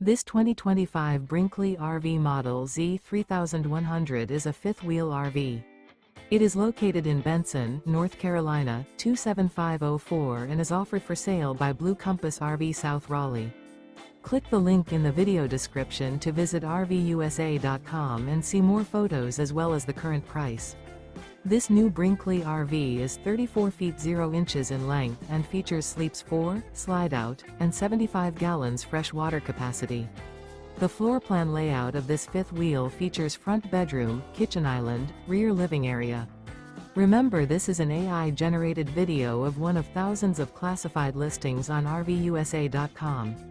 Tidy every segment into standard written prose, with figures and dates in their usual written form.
This 2025 Brinkley RV Model Z 3100 is a fifth-wheel RV. It is located in Benson, North Carolina, 27504 and is offered for sale by Blue Compass RV South Raleigh. Click the link in the video description to visit RVUSA.com and see more photos as well as the current price. This new Brinkley RV is 34 feet 0 inches in length and features sleeps 4, slide-out, and 75 gallons fresh water capacity. The floor plan layout of this fifth wheel features front bedroom, kitchen island, rear living area. Remember, this is an AI-generated video of one of thousands of classified listings on RVUSA.com.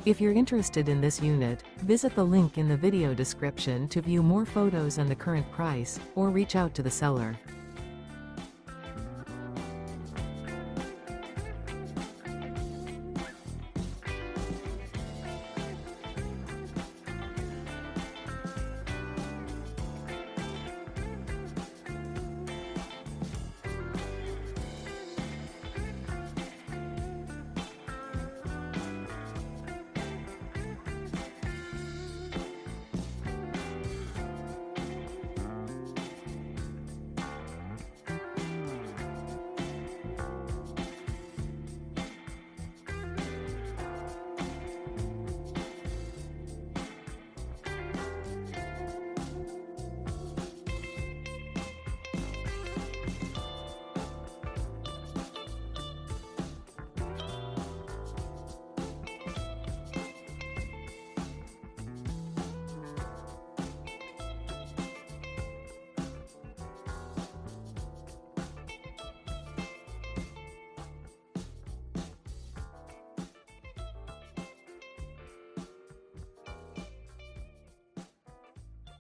If you're interested in this unit, visit the link in the video description to view more photos and the current price, or reach out to the seller.